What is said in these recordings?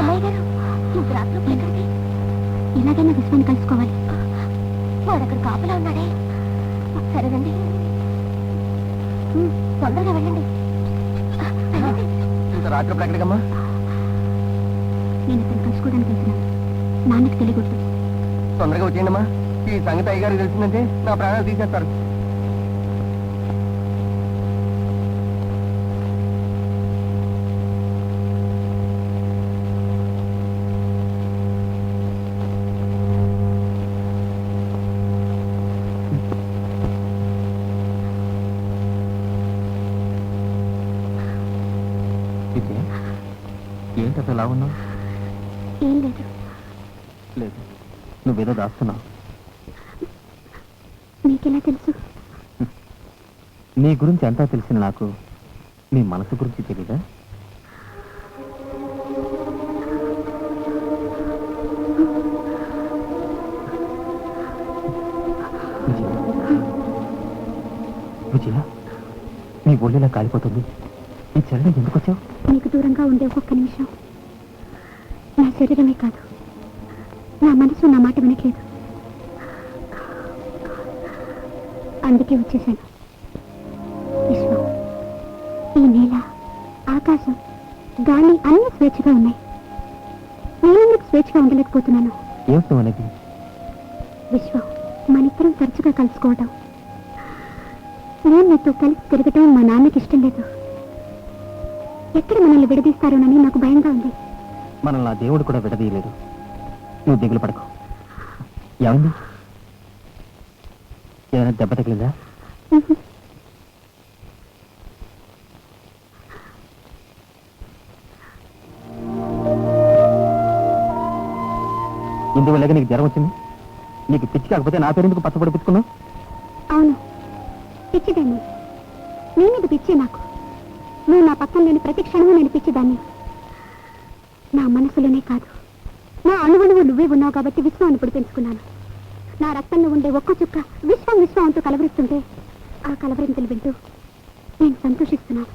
అమ్మాయి గారు ఇంత రాత్రి ఎక్కడికి? ఎలాగైనా విశ్వాన్ని కలుసుకోవాలి. వాడు అక్కడ కాపలా ఉన్నాడే. సరేనండి, తొందరగా వెళ్ళండి. ఇంత రాత్రి ఎక్కడికమ్మా? నేను ఇతను కలుసుకోవడానికి వెళ్తున్నాను. నాన్నకి తెలియకూడదు. తొందరగా వచ్చేయండి అమ్మా. ఈ సంగతి అయ్యగారికి తెలిసిందంటే నా ప్రాణాలు తీసేస్తారు. ఏంటో ఎలా ఉన్నావు? ఏం లేదు. లేదు, నువ్వేదో దాస్తున్నావు. నీకెలా తెలుసు? నీ గురించి అంతా తెలిసిన నాకు నీ మనసు గురించి తెలీదా? విజయ, నీ ఒళ్ళిలా కాలిపోతుంది. ఈ చరణం ఎందుకు వచ్చావు? నీకు దూరంగా ఉండే ఒక్కొక్క నిమిషం నా శరీరమే కాదు, నా మనసు నా మాట వినట్లేదు. అందుకే వచ్చేసాను. విశ్వం, ఈ నేల, ఆకాశం, గాలి అన్ని స్వేచ్ఛగా ఉన్నాయి. నేను స్వేచ్ఛగా ఉండలేకపోతున్నాను. ఏమిటో అనేది? విశ్వం, మనిద్దరం తరచుగా కలుసుకోవడం, నేను నీతో కలిసి తిరగటం మా నాన్నకి ఇష్టం లేదు. ఎక్కడ మనల్ని విడదీస్తారోనని నాకు భయంగా ఉంది. మనల్ని ఆ దేవుడు కూడా విడదీయలేదు. నువ్వు దిగులు పడకు. ఏమైంది? ఏమైనా దెబ్బ తగిలిందా? ఇందువల్లగా నీకు జ్వరం వచ్చింది. నీకు పిచ్చి కాకపోతే నా పేరు ఎందుకు పచ్చబడి పెట్టుకున్నావు? అవును, పిచ్చిదాన్ని. నీ మీద పిచ్చే నాకు. నువ్వు నా పక్కన లేని ప్రతి క్షణము నేను పిచ్చిదాన్ని. నా మనసులోనే కాదు, నా అణువణువు నువ్వే ఉన్నావు కాబట్టి విశ్వం ఇప్పుడు పెంచుకున్నాను. నా రక్తంలో ఉండే ఒక్క చుక్క విశ్వం విశ్వం అంటూ కలవరిస్తుంటే ఆ కలవరింతలు వింటూ నేను సంతోషిస్తున్నాను.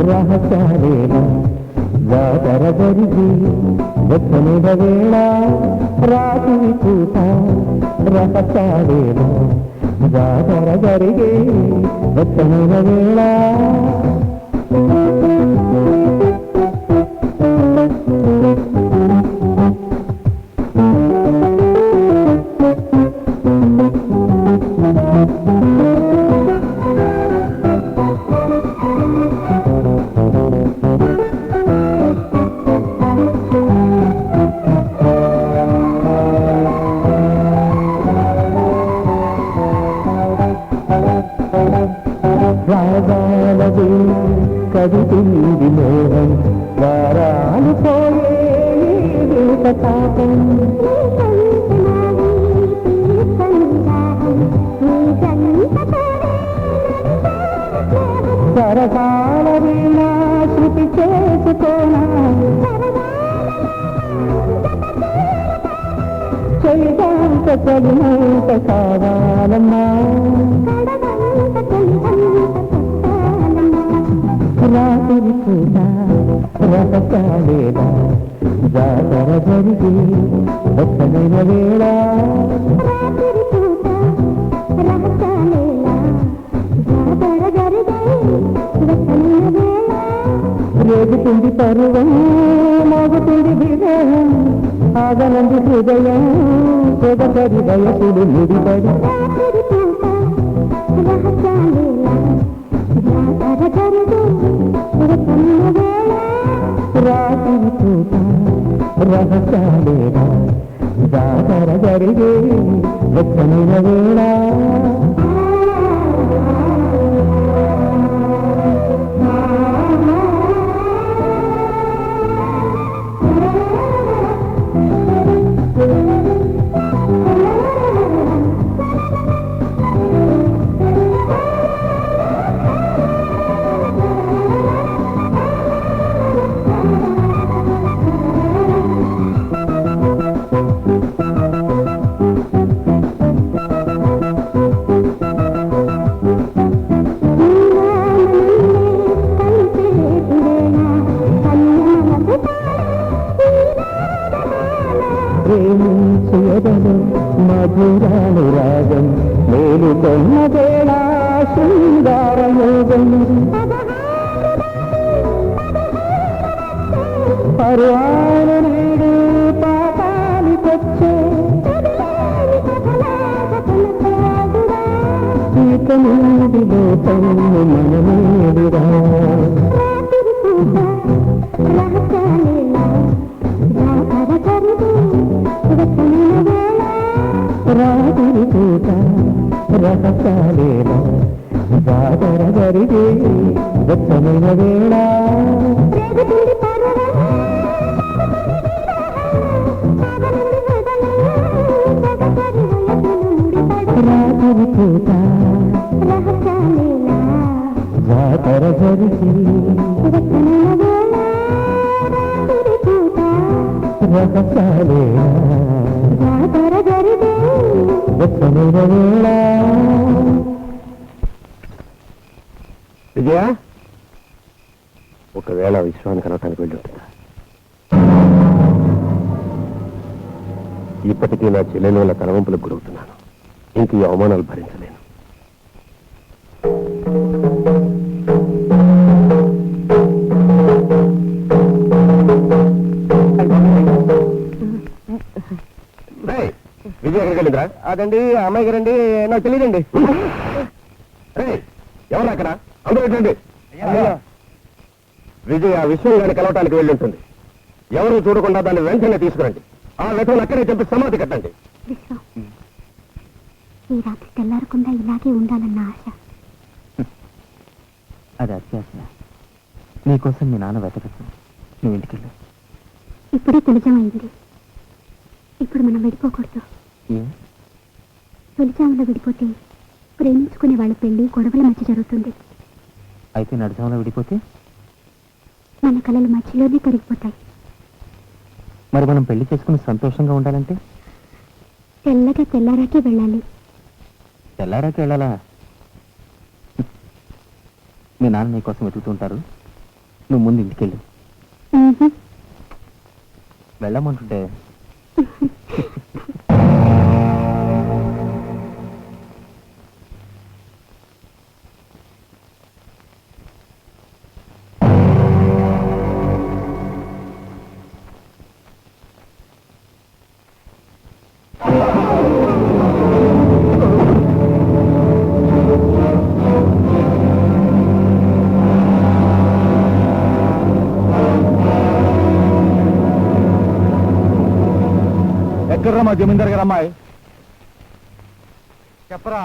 రహస్యాలేలా జాతర జరిగి వెచ్చనిద వేళ రాత్రి పూట రహస్యాలేలా జాతర జరిగి వెచ్చనిద వేళ రాగాలది కదిపింది మోహం వారాలు పోయే తాపం సరసాల వీణ శృతి చేసుకోనా చలిదాంత చలిమంత కావాలమ్మా రాత్రి పూట రహస్యాలేలా జాతర జరిగి వెచ్చనైన వేళ రేగుతుంది పరువం మోగుతుంది విరహం ఆగనంది హృదయం పొగసరి వయసులు ముడిపడి రాత్రి పూట రహస్యాలేనా జాతర జరిగే వెచ్చనైన వేళ ప్రేమించేదను మధురానురాగం మేలుకొన్న వేళ శృంగారయోగం పర్వాల నేడు పాపానికొచ్చే ఇక నుండి లోకం మనమేడురా రాత్రి పూట రహస్యాలేనా జాతర జరిగే వెచ్చనైన వేళ రాత్రి పూట జాతర జరిగి రహస్యాలేనా వెచ్చనైన వేళ విజయ ఒకవేళ విశ్వాన్ని కలవటానికి వెళ్ళి ఉంటుందా ఇప్పటికీ నా చెల్లెని వల్ల తలవంపులకు గురవుతున్నాను ఇంక ఈ అవమానాలు భరించలేను విజయ ఎక్కడికి వెళ్ళిందిరా అదండి అమ్మాయి గారండి నాకు తెలియదండి ఎవరు అక్కడ అందరూ ఏంటండి విజయ విశ్వం గారిని కలవటానికి వెళ్ళి ఉంటుంది ఎవరు చూడకుండా దాన్ని వెంటనే తీసుకురండి ఆ వెతను అక్కడే చెప్పి సమాధి కట్టండి విశ్వం ఈ రాత్రి తెల్లారకుండా ఇలాగే ఉండాలన్న ఆశ అది అత్యాశ నీకోసం మీ నాన్న వెతకచ్చు నువ్వు ఇంటికెళ్ళు ఇప్పుడే తొలిజమైంది ఇప్పుడు మనం విడిపోకూడదు తొలిజాములో విడిపోతే ప్రేమించుకునే వాళ్ళ పెళ్లి గొడవల మధ్య జరుగుతుంది అయితే నడిచాములో విడిపోతే మన కళలు మధ్యలోనే కరిగిపోతాయి మరి మనం పెళ్లి చేసుకుని సంతోషంగా ఉండాలంటే తెల్లగా తెల్లారాకే వెళ్ళాలి తెల్లారాకి వెళ్ళాలా మీ నాన్న నీకోసం వెతుకుతుంటారు నువ్వు ముందు ఇంటికెళ్ళు వెళ్ళమంటుంటే ఎక్కడ్రా మా జమీందార్ గారు అమ్మాయి చెప్పరా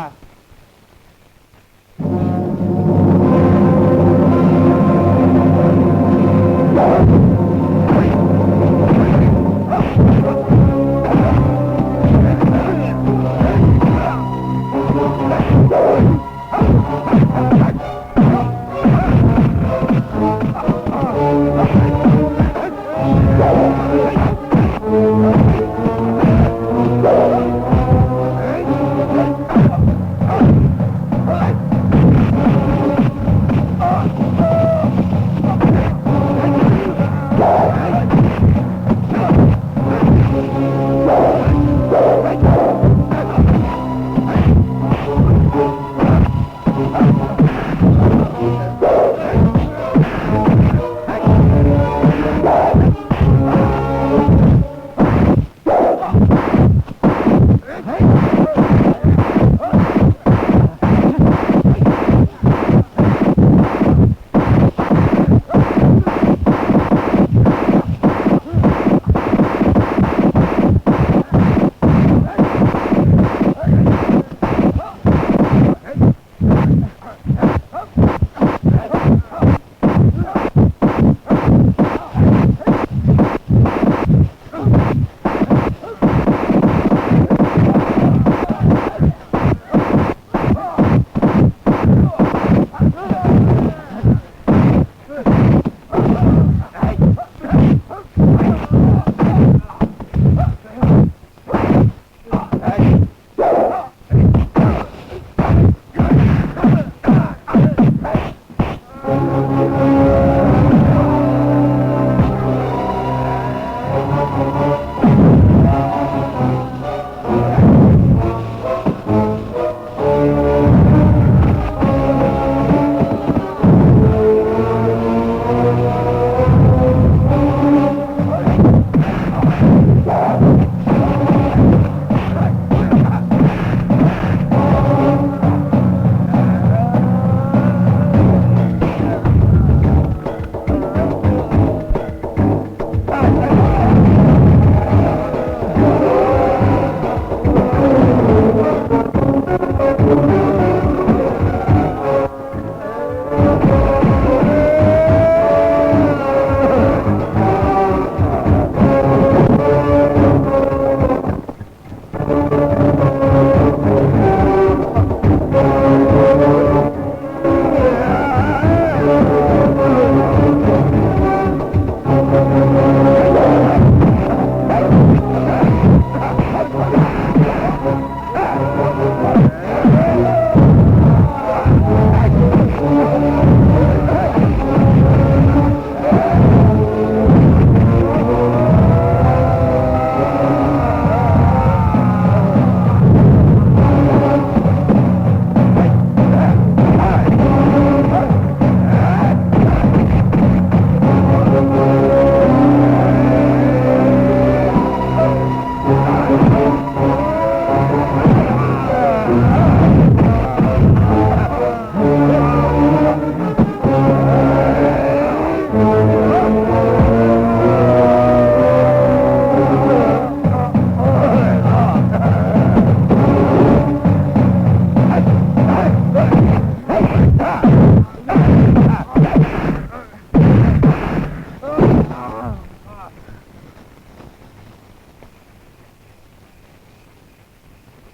ఆ